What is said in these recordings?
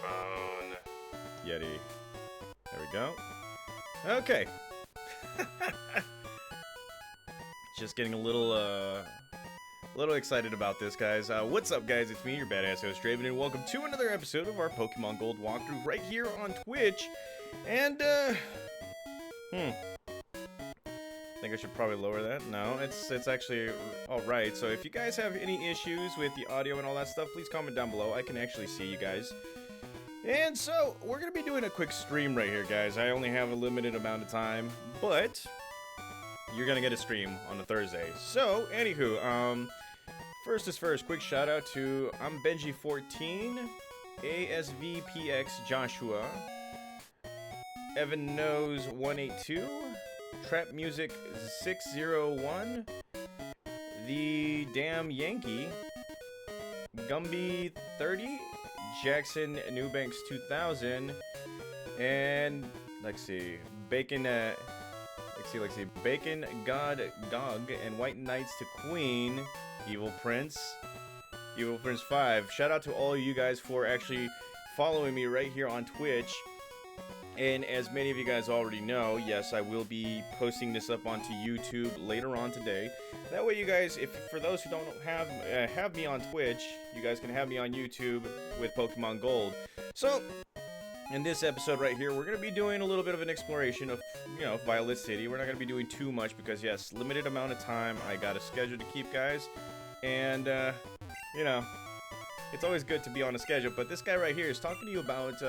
microphone. Yeti. There we go. Okay. Just getting a little excited about this, guys. What's up, guys? It's me, your badass host, Draven, and welcome to another episode of our Pokemon Gold walkthrough right here on Twitch. And, I think I should probably lower that. No, it's actually alright. So if you guys have any issues with the audio and all that stuff, please comment down below. I can actually see you guys. And so, we're going to be doing a quick stream right here, guys. I only have a limited amount of time, but you're going to get a stream on a Thursday. So, anywho, first is first, quick shout out to I'm Benji14, ASVPX Joshua, Evan Knows 182, Trap Music 601, The Damn Yankee, Gumby 30, Jackson Newbanks 2000, and let's see, Bacon Bacon God Gog and White Knights to Queen, Evil Prince 5. Shout out to all you guys for actually following me right here on Twitch. And as many of you guys already know, yes, I will be posting this up onto YouTube later on today. That way you guys, for those who don't have me on Twitch, you guys can have me on YouTube with Pokemon Gold. So, in this episode right here, we're going to be doing a little bit of an exploration of, Violet City. We're not going to be doing too much because, yes, limited amount of time. I got a schedule to keep, guys. And, it's always good to be on a schedule, but this guy right here is talking to you about,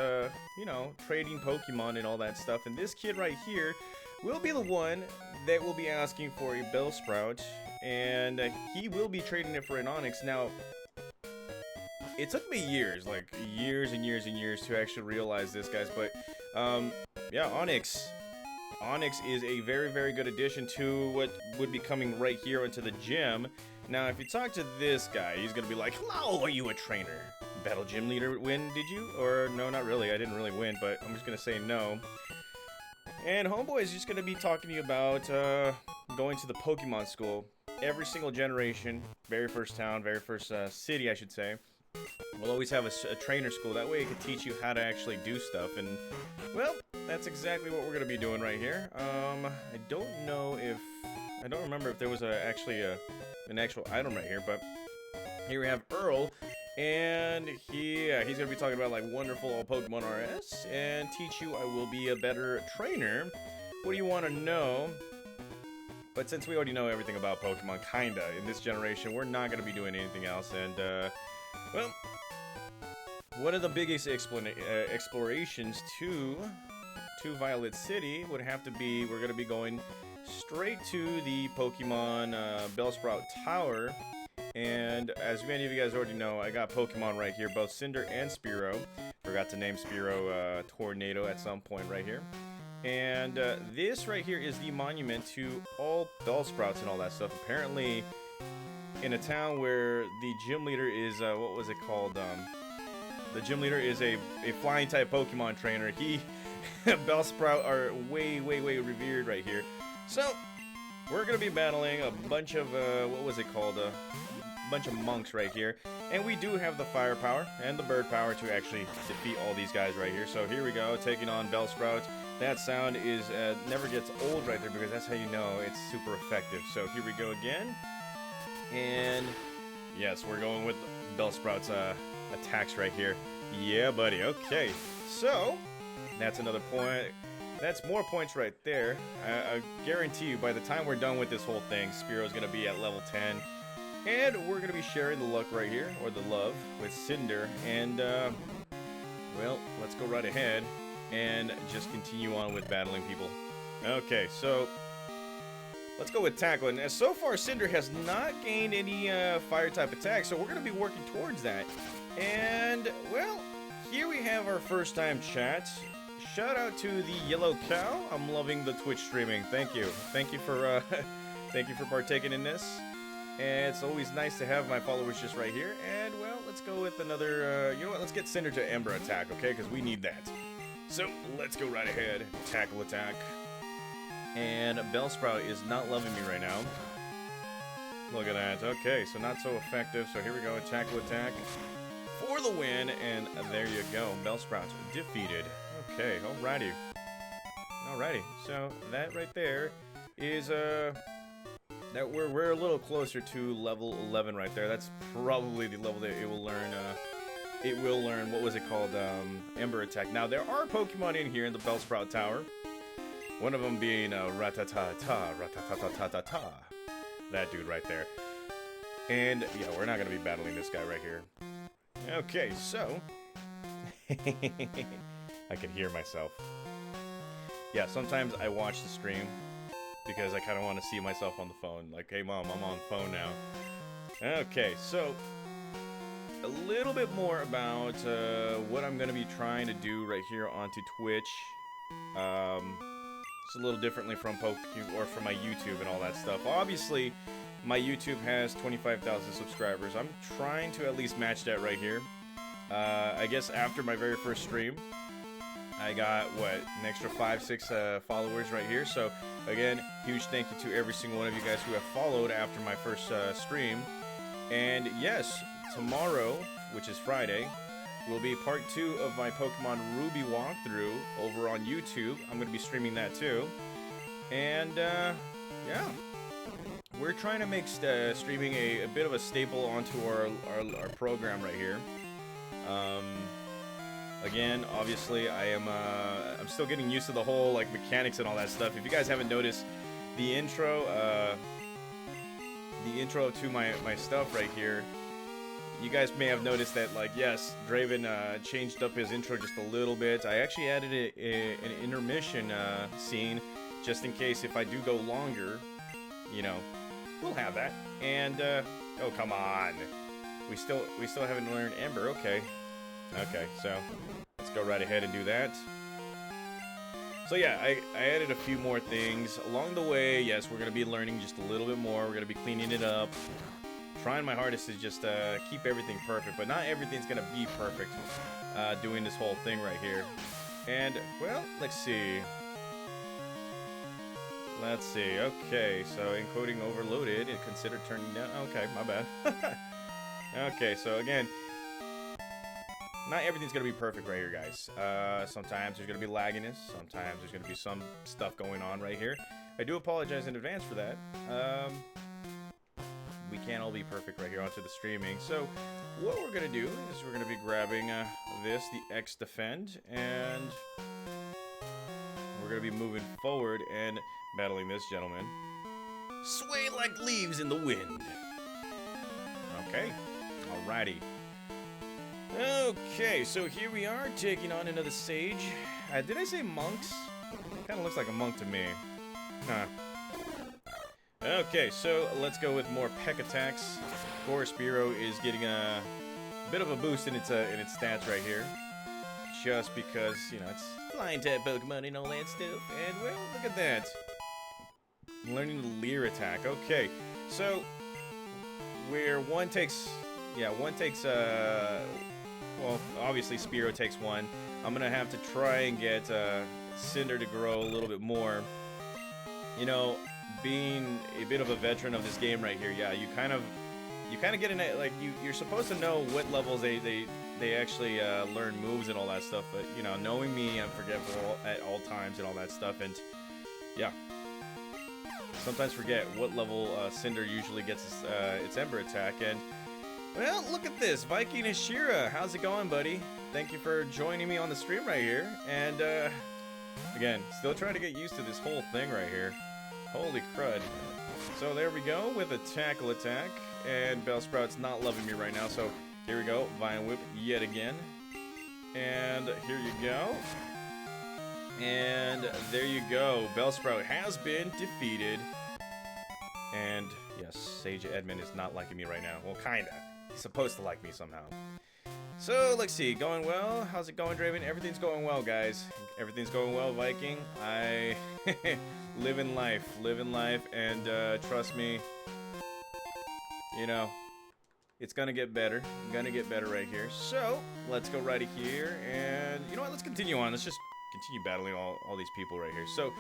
trading Pokemon and all that stuff. And this kid right here will be the one that will be asking for a Bellsprout, and he will be trading it for an Onix. Now, it took me years, like years and years and years to actually realize this, guys, but, yeah, Onix. Onix is a very, very good addition to what would be coming right here into the gym. Now, if you talk to this guy, he's gonna be like, hello, are you a trainer? Battle gym leader win, did you? Or, no, not really, I didn't really win, but I'm just gonna say no. And Homeboy is just gonna be talking to you about, going to the Pokemon school. Every single generation, very first town, very first city, I should say, we'll always have a trainer school. That way it can teach you how to actually do stuff. And, well, that's exactly what we're going to be doing right here. I don't remember if there was actually an actual item right here, but here we have Earl, and he's going to be talking about, like, wonderful all Pokemon RS, and teach you I will be a better trainer. What do you want to know? But since we already know everything about Pokemon, kinda, in this generation, we're not going to be doing anything else, and, well, one of the biggest explorations to Violet City would have to be, we're going to be going straight to the Pokemon Bellsprout Tower. And as many of you guys already know, I got Pokemon right here, both Cinder and Spearow. Forgot to name Spearow Tornado at some point right here. And this right here is the monument to all Bellsprouts and all that stuff. Apparently, in a town where the gym leader is, what was it called? The gym leader is a flying type Pokemon trainer. Bellsprout are way, way, way revered right here. So, we're going to be battling a bunch of, what was it called? A bunch of monks right here. And we do have the firepower and the bird power to actually defeat all these guys right here. So here we go, taking on Bellsprout. That sound is, never gets old right there because that's how you know it's super effective. So here we go again. And, yes, we're going with Bellsprout's, attacks right here. Yeah, buddy. Okay. So, that's another point. That's more points right there. I guarantee you, by the time we're done with this whole thing, Spearow's going to be at level 10. And we're going to be sharing the luck right here, or the love, with Cinder. And, well, let's go right ahead and just continue on with battling people. Okay, so let's go with tackling. And so far, Cinder has not gained any fire-type attacks, so we're going to be working towards that. And, well, here we have our first-time chat. Shout out to the Yellow Cow. I'm loving the Twitch streaming. Thank you. Thank you for thank you for partaking in this. And it's always nice to have my followers just right here. And, well, let's go with another, you know what, let's get Cinder to Ember attack, okay? Because we need that. So, let's go right ahead. Tackle attack. And Bellsprout is not loving me right now. Look at that. Okay, so not so effective. So here we go. Tackle attack. for the win, and there you go. Bellsprout defeated. Okay, alrighty. Alrighty, so that right there is, that we're a little closer to level 11 right there. That's probably the level that it will learn, what was it called, Ember Attack. Now, there are Pokemon in here in the Bellsprout Tower. One of them being, Rattata. That dude right there. And, yeah, we're not going to be battling this guy right here. Okay, so... I can hear myself. Yeah, sometimes I watch the stream because I kind of want to see myself on the phone. Like, hey, Mom, I'm on the phone now. Okay, so... a little bit more about what I'm going to be trying to do right here onto Twitch. It's a little differently from or from my YouTube and all that stuff. Obviously, my YouTube has 25,000 subscribers. I'm trying to at least match that right here. I guess after my very first stream, I got, what, an extra 5-6 followers right here. So, again, huge thank you to every single one of you guys who have followed after my first stream. And yes, tomorrow, which is Friday, will be part 2 of my Pokemon Ruby walkthrough over on YouTube. I'm going to be streaming that too. And, yeah. We're trying to make streaming a bit of a staple onto our program right here. Again, obviously, I'm still getting used to the whole, like, mechanics and all that stuff. If you guys haven't noticed, the intro to my stuff right here, you guys may have noticed that, like, yes, Draven changed up his intro just a little bit. I actually added an intermission scene just in case if I do go longer, you know, we'll have that. And oh, come on, we still haven't learned Ember. Okay, so let's go right ahead and do that. So yeah, I added a few more things along the way. Yes, we're gonna be learning just a little bit more. We're gonna be cleaning it up. Trying my hardest to just keep everything perfect, but not everything's gonna be perfect doing this whole thing right here. And, well, let's see. Okay, so encoding overloaded and consider turning down. Okay, my bad. Okay, so again, not everything's gonna be perfect right here, guys. Sometimes there's gonna be lagginess. Sometimes there's gonna be some stuff going on right here. I do apologize in advance for that. We can't all be perfect right here onto the streaming. So what we're gonna do is we're gonna be grabbing the X Defend, and we're gonna be moving forward and battling this gentleman. Sway like leaves in the wind. Okay, alrighty. Okay, so here we are taking on another sage. Did I say monks? Kind of looks like a monk to me. Huh. Okay, so let's go with more peck attacks. Of course, Spearow is getting a bit of a boost in its stats right here. Just because, you know, it's flying type Pokemon and all that stuff. And, well, look at that. Learning the Leer attack. Okay, so where one takes, well, obviously Spearow takes one. I'm going to have to try and get Cinder to grow a little bit more. You know, being a bit of a veteran of this game right here, yeah, you kind of get in it, like, you're supposed to know what levels they actually learn moves and all that stuff, but, you know, knowing me, I'm forgetful at all times and all that stuff, and, yeah. Sometimes forget what level Cinder usually gets its Ember attack, and, well, look at this, Viking Ashira, how's it going, buddy? Thank you for joining me on the stream right here, and, again, still trying to get used to this whole thing right here. Holy crud. So there we go with a tackle attack, and Bellsprout's not loving me right now, so here we go, Vine Whip yet again. And here you go. And there you go, Bellsprout has been defeated. And yes, Sage Edmund is not liking me right now. Well, kinda. He's supposed to like me somehow. So, let's see, going well? How's it going, Draven? Everything's going well, guys. Everything's going well, Viking. I living life, and trust me, you know, it's gonna get better. Right here. So, let's go right here, and you know what? Let's continue on. Let's just continue battling all these people right here. So,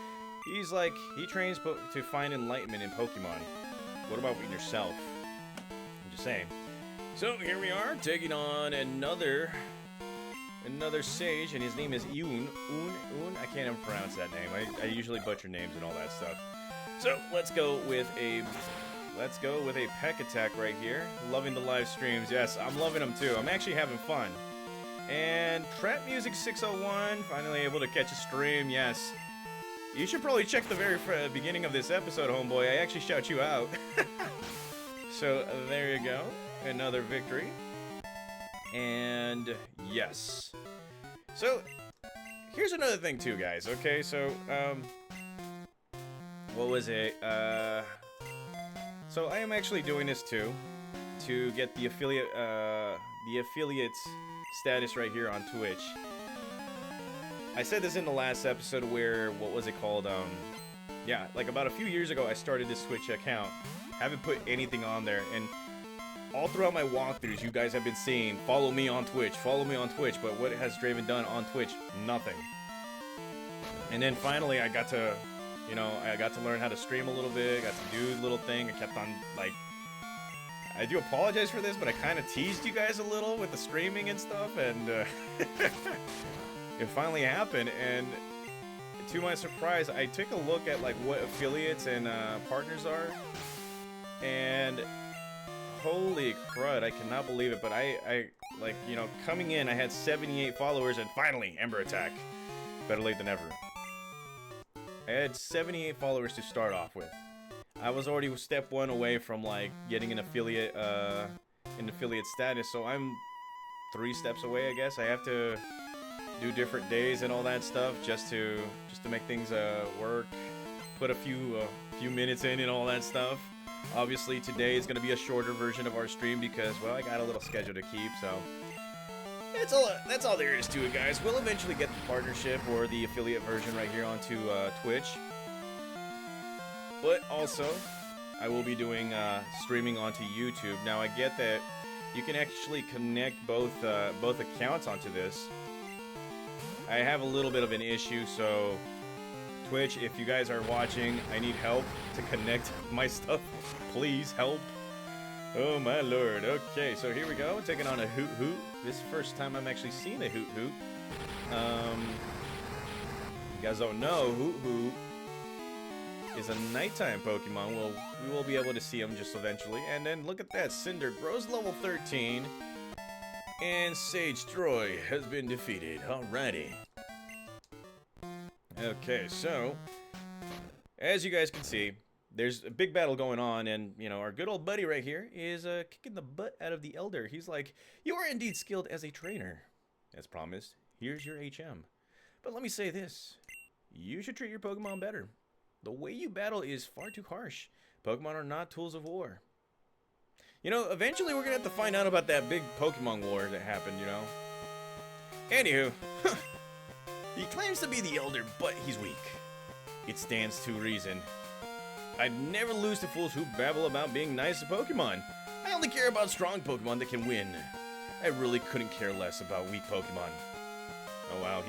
he's like, he trains to find enlightenment in Pokemon. What about yourself? I'm just saying. So here we are, taking on another sage, and his name is Un. I can't even pronounce that name. I usually butcher names and all that stuff. So let's go with a peck attack right here. Loving the live streams. Yes, I'm loving them too. I'm actually having fun. And Trap Music 601, finally able to catch a stream. Yes. You should probably check the very beginning of this episode, homeboy. I actually shout you out. So there you go. Another victory. And yes. So here's another thing too, guys. Okay, so what was it? So I am actually doing this too to get the affiliate status right here on Twitch. I said this in the last episode where, what was it called? Yeah, like about a few years ago I started this Twitch account. Haven't put anything on there, and all throughout my walkthroughs you guys have been seeing, follow me on Twitch, but what has Draven done on Twitch? Nothing. And then finally I got to, learn how to stream a little bit, got to do a little thing. I kept on, like, I do apologize for this, but I kind of teased you guys a little with the streaming and stuff, and it finally happened, and to my surprise, I took a look at like what affiliates and partners are, and holy crud, I cannot believe it, but I like, coming in, I had 78 followers, and finally, Ember Attack. Better late than ever. I had 78 followers to start off with. I was already step 1 away from like getting an affiliate status, so I'm 3 steps away, I guess. I have to do different days and all that stuff just to make things work. Put a few minutes in and all that stuff. Obviously today is going to be a shorter version of our stream because, well, I got a little schedule to keep, so that's all there is to it, guys. We'll eventually get the partnership or the affiliate version right here onto Twitch. But also, I will be doing streaming onto YouTube. Now, I get that you can actually connect both accounts onto this. I have a little bit of an issue, so Twitch, if you guys are watching, I need help to connect my stuff. Please help. Oh my lord. Okay, so here we go. Taking on a Hoot Hoot. This is the first time I'm actually seeing a Hoot Hoot. You guys don't know, Hoot Hoot is a nighttime Pokemon. We will be able to see him just eventually. And then look at that. Cinder grows level 13. And Sage Troy has been defeated. Alrighty. Okay, so as you guys can see, there's a big battle going on, and our good old buddy right here is kicking the butt out of the Elder. He's like, "You are indeed skilled as a trainer. As promised, here's your HM. But let me say this, you should treat your Pokemon better. The way you battle is far too harsh. Pokemon are not tools of war." Eventually we're gonna have to find out about that big Pokemon war that happened, Anywho, he claims to be the Elder, but he's weak. It stands to reason. I'd never lose to fools who babble about being nice to Pokemon. I only care about strong Pokemon that can win. I really couldn't care less about weak Pokemon. Oh wow,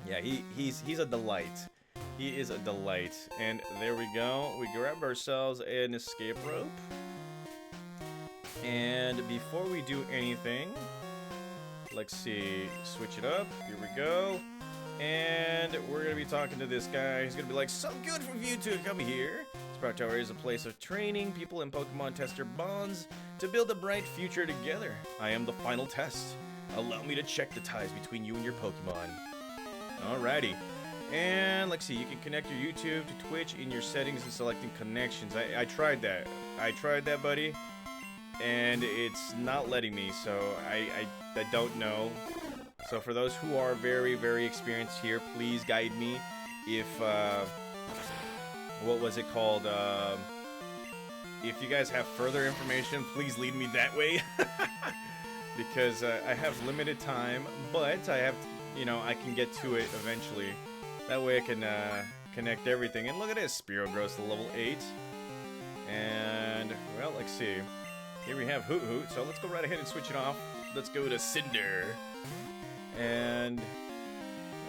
yeah, he's a delight. He is a delight. And there we go. We grab ourselves an escape rope. And before we do anything, let's see, switch it up. Here we go. And we're going to be talking to this guy. He's going to be like, "So good for you to come here. Sprout Tower is a place of training. People and Pokemon test their bonds to build a bright future together. I am the final test. Allow me to check the ties between you and your Pokemon." Alrighty. And let's see, you can connect your YouTube to Twitch in your settings and selecting connections. I tried that. Buddy. And it's not letting me, so I don't know. So for those who are very, very experienced here, please guide me. If, what was it called? If you guys have further information, please lead me that way. Because I have limited time, but I have, I can get to it eventually. That way I can connect everything. And look at this, Spearow grows to level 8. And, well, let's see. Here we have Hoot Hoot, so let's go right ahead and switch it off. Let's go to Cinder. And,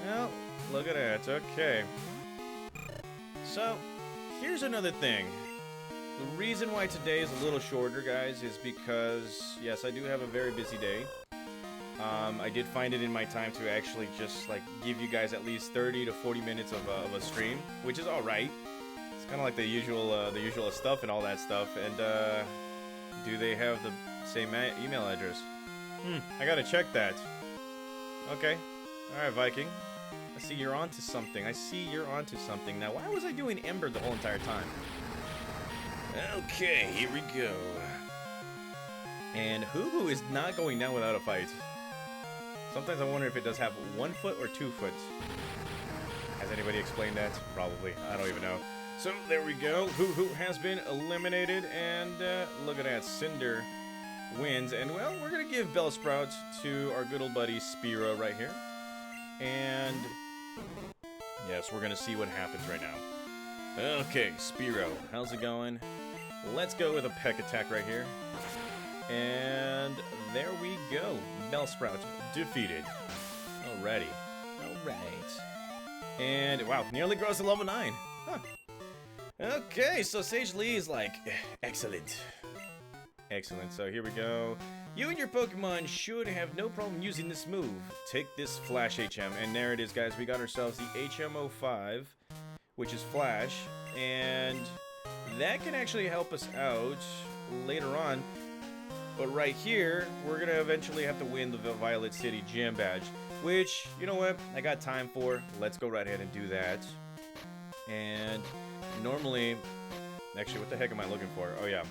well, look at that. Okay. So, here's another thing. The reason why today is a little shorter, guys, is because, yes, I do have a very busy day. I did find it in my time to actually just, like, give you guys at least 30 to 40 minutes of a stream, which is alright. It's kind of like the usual stuff and all that stuff. And, do they have the same email address? I gotta check that. Okay. Alright, Viking. I see you're onto something. Now, why was I doing Ember the whole entire time? Okay, here we go. And Hoo is not going down without a fight. Sometimes I wonder if it does have 1 foot or 2 foot. Has anybody explained that? Probably. I don't even know. So, there we go. Hoo has been eliminated. And look at that. Cinder wins. And, well, we're going to give Bellsprout to our good old buddy Spiro right here. And, yes, we're going to see what happens right now. Okay, Spiro. How's it going? Let's go with a peck attack right here. And there we go. Bellsprout defeated. Alrighty. Alright. And, wow, nearly grows to level 9. Huh. Okay, so Sage Lee is like, excellent. Excellent, so here we go. You and your Pokemon should have no problem using this move. Take this Flash HM. And there it is, guys. We got ourselves the HM05, which is Flash. And that can actually help us out later on. But right here, we're going to eventually have to win the Violet City Gym Badge. Which, you know what, I got time for. Let's go right ahead and do that. And normally, actually, what the heck am I looking for? Oh, yeah.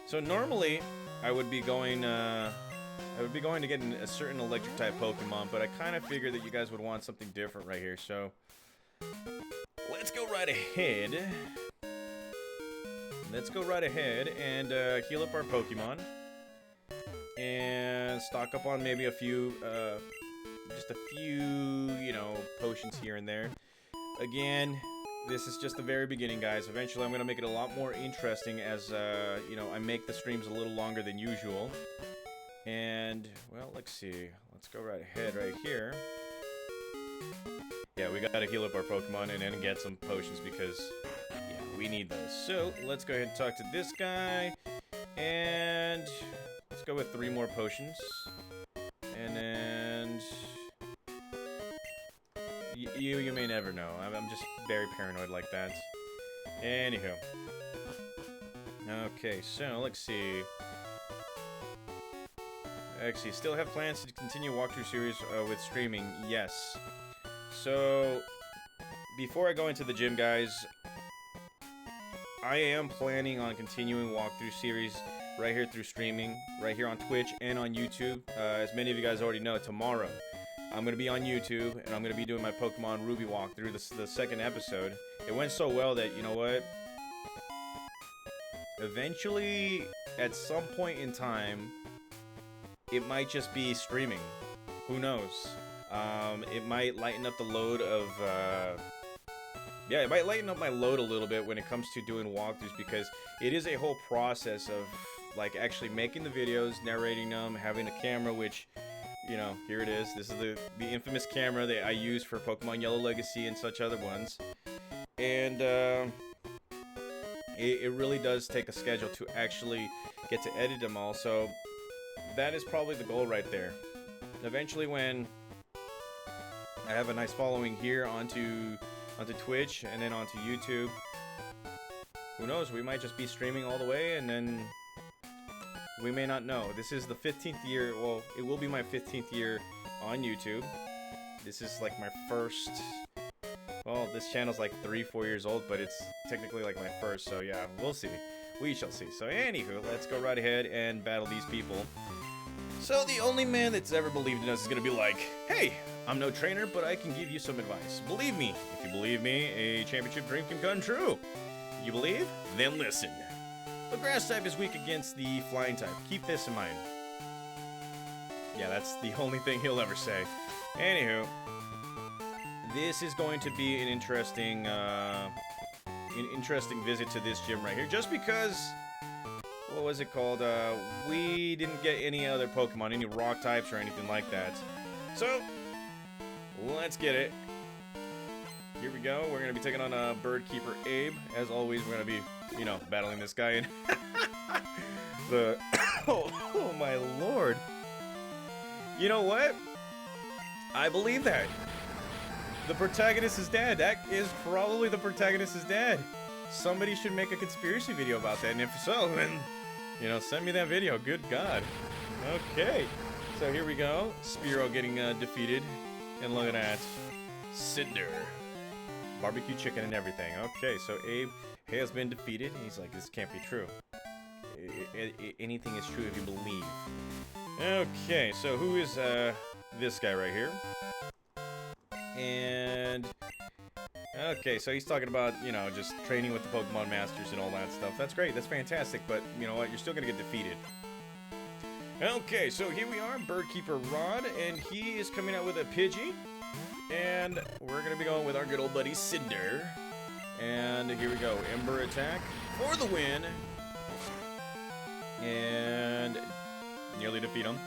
So normally, I would be going to get a certain electric type Pokemon, but I kind of figured that you guys would want something different right here. So let's go right ahead. Let's go right ahead and heal up our Pokemon. And stock up on maybe a few, just a few, you know, potions here and there. Again, this is just the very beginning, guys. Eventually, I'm going to make it a lot more interesting as, you know, I make the streams a little longer than usual. And, well, let's see. Let's go right ahead right here. Yeah, we got to heal up our Pokemon and then get some potions because, yeah, we need those. So, let's go ahead and talk to this guy. And let's go with 3 more potions. And then you may never know. I'm just very paranoid like that. Anywho. Okay, so let's see. Actually, still have plans to continue walkthrough series with streaming. Yes. So before I go into the gym, guys, I am planning on continuing walkthrough series right here through streaming, right here on Twitch and on YouTube. As many of you guys already know, tomorrow I'm going to be on YouTube, and I'm going to be doing my Pokemon Ruby walkthrough, the second episode. It went so well that, you know what? Eventually, at some point in time, it might just be streaming. Who knows? It might lighten up the load of, yeah, it might lighten up my load a little bit when it comes to doing walkthroughs, because it is a whole process of, like, actually making the videos, narrating them, having a camera, which, you know, here it is. This is the infamous camera that I use for Pokemon Yellow Legacy and such other ones. And, it really does take a schedule to actually get to edit them all, so that is probably the goal right there. Eventually, when I have a nice following here onto Twitch and then onto YouTube, who knows, we might just be streaming all the way, and then we may not know. This is the 15th year, well, it will be my 15th year on YouTube. This is like my first, well, this channel's like 3-4 years old, but it's technically like my first, so yeah, we'll see. We shall see. So anywho, let's go right ahead and battle these people. So the only man that's ever believed in us is gonna be like, hey, I'm no trainer, but I can give you some advice. Believe me. If you believe me, a championship dream can come true. You believe? Then listen. The grass type is weak against the flying type. Keep this in mind. Yeah, that's the only thing he'll ever say. Anywho, this is going to be an interesting visit to this gym right here. Just because, what was it called? We didn't get any other Pokemon, any rock types or anything like that. So, let's get it. here we go. We're gonna be taking on Bird Keeper Abe. As always, we're gonna be, you know, battling this guy in the. Oh my lord! You know what? I believe that the protagonist is dead. That is probably the protagonist is dead. Somebody should make a conspiracy video about that, and if so, then, you know, send me that video. Good God. Okay, so here we go. Spearow getting defeated, and look at that. Cinder. Barbecue chicken and everything. Okay, so Abe has been defeated. He's like, this can't be true. Anything is true if you believe. Okay, so who is this guy right here? And okay, so he's talking about, you know, just training with the Pokemon Masters and all that stuff. That's great, that's fantastic, but you know what? You're still gonna get defeated. Okay, so here we are, Birdkeeper Rod, and he is coming out with a Pidgey. And we're gonna be going with our good old buddy Cinder. And here we go, Ember attack for the win. And nearly defeat him.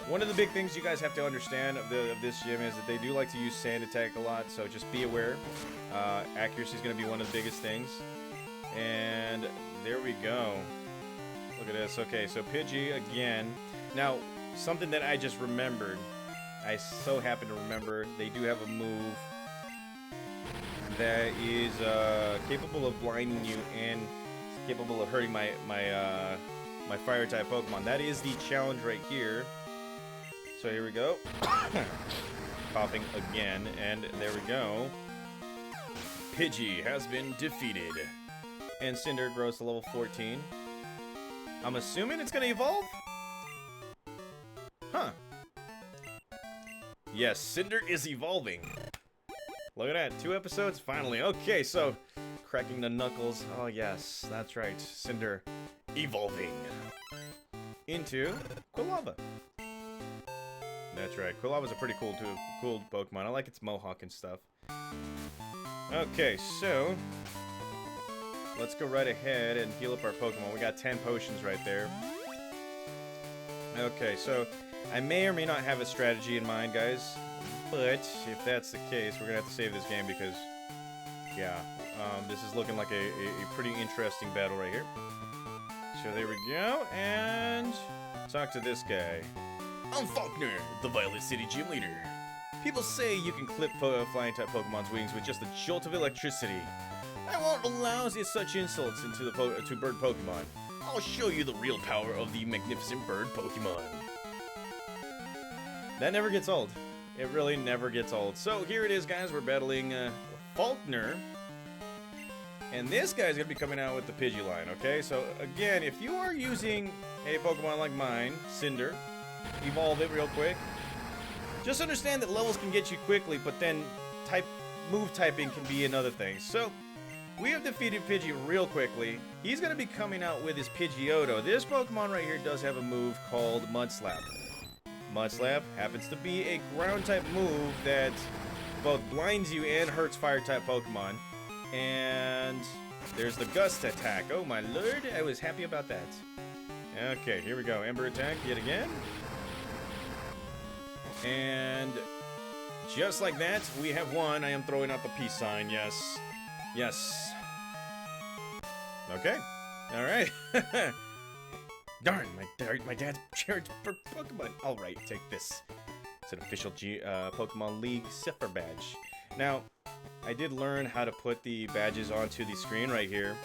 One of the big things you guys have to understand of this gym is that they do like to use sand attack a lot, so just be aware. Accuracy is going to be one of the biggest things. And there we go. Look at this. Okay, so Pidgey again. Now, something that I just remembered. I so happen to remember they do have a move that is capable of blinding you and capable of hurting my fire type Pokemon. That is the challenge right here. So here we go. Coughing again, and there we go. Pidgey has been defeated. And Cinder grows to level 14. I'm assuming it's gonna evolve? Huh. Yes, Cinder is evolving. Look at that, 2 episodes, finally. Okay, so cracking the knuckles. Oh yes, that's right. Cinder evolving into Quilava. That's right. Quilava's a pretty cool Pokemon. I like its mohawk and stuff. Okay, so let's go right ahead and heal up our Pokemon. We got 10 potions right there. Okay, so I may or may not have a strategy in mind, guys. But if that's the case, we're gonna have to save this game because, yeah, this is looking like a pretty interesting battle right here. So there we go, and talk to this guy. I'm Faulkner, the Violet City Gym Leader. People say you can clip flying type Pokemon's wings with just a jolt of electricity. I won't allow such insults into to bird Pokemon. I'll show you the real power of the magnificent bird Pokemon. That never gets old. It really never gets old. So here it is, guys. We're battling Faulkner. And this guy's going to be coming out with the Pidgey line, okay? So again, if you are using a Pokemon like mine, Cinder, evolve it real quick. Just understand that levels can get you quickly, but then move typing can be another thing. So we have defeated Pidgey real quickly. He's going to be coming out with his Pidgeotto. This Pokemon right here does have a move called Mud Slap. Mud Slap happens to be a ground type move that both blinds you and hurts fire type Pokemon. And there's the Gust attack. Oh my lord, I was happy about that. Okay, here we go. Ember attack yet again. And just like that, we have won. I am throwing out the peace sign. Yes. Yes. Okay. All right. Darn, my dad's shared Pokemon. All right, take this. It's an official Pokemon League Zephyr badge. Now, I did learn how to put the badges onto the screen right here.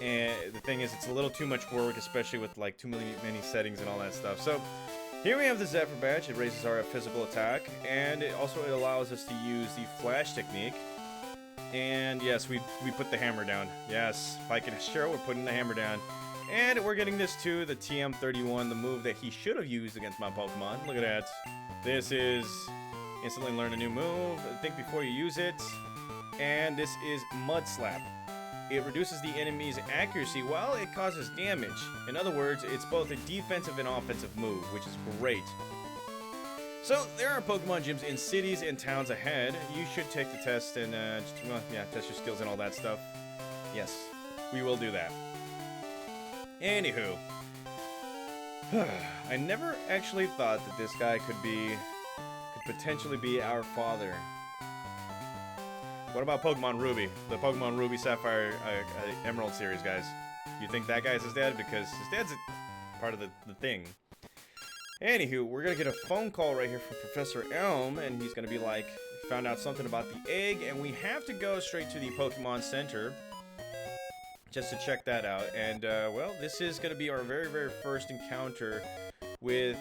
And the thing is, it's a little too much work, especially with like too many settings and all that stuff. So here we have the Zephyr badge. It raises our physical attack, and it allows us to use the flash technique. And yes, we put the hammer down. Yes, if I can assure, we're putting the hammer down. And we're getting this to the TM31, the move that he should have used against my Pokemon. Look at that. This is instantly learn a new move. Think before you use it. And this is Mud Slap. It reduces the enemy's accuracy while it causes damage. In other words, it's both a defensive and offensive move, which is great. So there are Pokemon gyms in cities and towns ahead. You should take the test and test your skills and all that stuff. Yes, we will do that. Anywho, I never actually thought that this guy could potentially be our father. What about Pokemon Ruby? The Pokemon Ruby Sapphire Emerald series, guys. You think that guy's his dad? Because his dad's part of the thing. Anywho, we're gonna get a phone call right here from Professor Elm, and he's gonna be like, found out something about the egg, and we have to go straight to the Pokemon Center just to check that out. And well, this is gonna be our very first encounter with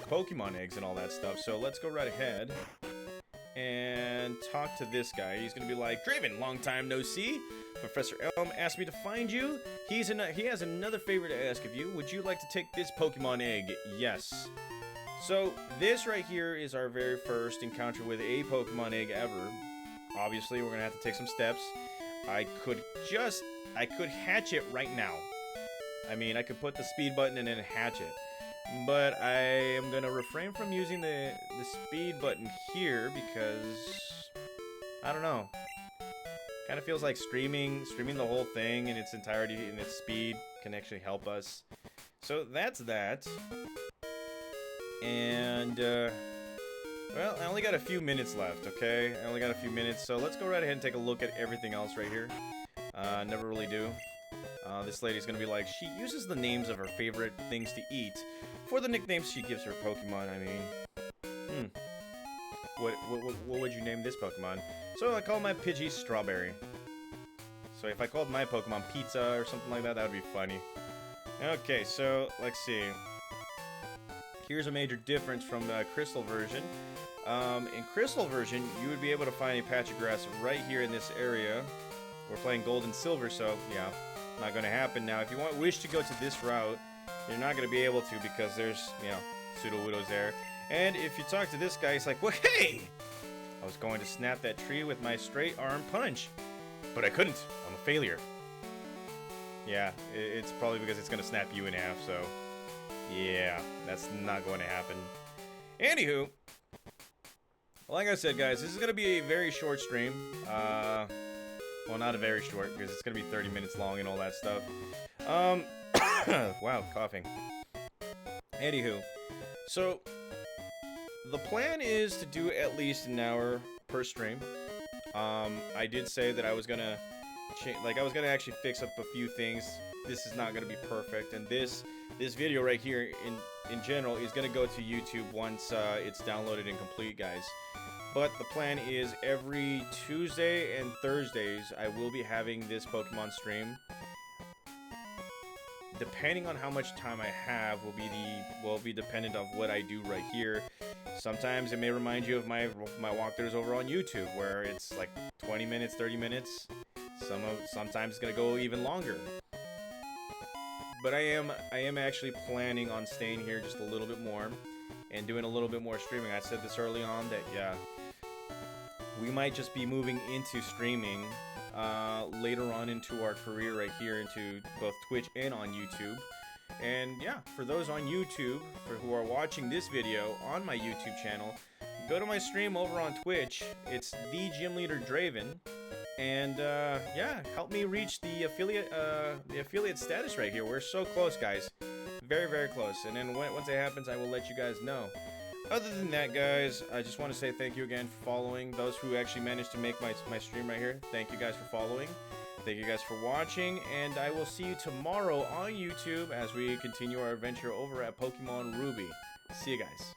Pokemon eggs and all that stuff. So let's go right ahead and talk to this guy. He's gonna be like, Draven, long time no see. Professor Elm asked me to find you. He has another favor to ask of you. Would you like to take this Pokemon egg? Yes. So this right here is our very first encounter with a Pokemon egg ever. Obviously, we're gonna have to take some steps. I could hatch it right now. I mean, I could put the speed button and then hatch it. But I am gonna refrain from using the speed button here because I don't know. Kind of feels like streaming the whole thing in its entirety and its speed can actually help us. So that's that. And well, I only got a few minutes left, okay? I only got a few minutes, so let's go right ahead and take a look at everything else right here. Never really do. This lady's gonna be like, she uses the names of her favorite things to eat for the nicknames she gives her Pokemon. I mean, what would you name this Pokemon? So I call my Pidgey Strawberry. So if I called my Pokemon Pizza or something like that, that would be funny. Okay, so let's see. Here's a major difference from the Crystal version. In Crystal version, you would be able to find a patch of grass right here in this area. We're playing Gold and Silver, so yeah, not going to happen. Now, if you wish to go to this route, you're not going to be able to because there's, you know, Pseudo-Widows there. And if you talk to this guy, he's like, well, hey! I was going to snap that tree with my straight arm punch, but I couldn't. I'm a failure. Yeah, it's probably because it's going to snap you in half, so yeah, that's not going to happen. Anywho, like I said, guys, this is going to be a very short stream. Well, not a very short, because it's going to be 30 minutes long and all that stuff. Wow, coughing. Anywho, so the plan is to do at least an hour per stream. I did say that I was gonna actually fix up a few things. This is not gonna be perfect, and this video right here in general is gonna go to YouTube once it's downloaded and complete, guys. But the plan is every Tuesday and Thursdays I will be having this Pokemon stream. Depending on how much time I have will be dependent on what I do right here. Sometimes it may remind you of my walkthroughs over on YouTube, where it's like 20 minutes, 30 minutes. Sometimes it's gonna go even longer. But I am actually planning on staying here just a little bit more and doing a little bit more streaming. I said this early on that yeah, we might just be moving into streaming later on into our career right here, into both Twitch and on YouTube. And yeah, for those on YouTube, who are watching this video on my YouTube channel, go to my stream over on Twitch. It's the Gym Leader Draven, and yeah, help me reach the affiliate status right here. We're so close, guys, very close. And then once it happens, I will let you guys know. Other than that, guys, I just want to say thank you again for following. Those who actually managed to make my stream right here, thank you guys for following. Thank you guys for watching, and I will see you tomorrow on YouTube as we continue our adventure over at Pokemon Ruby. See you guys.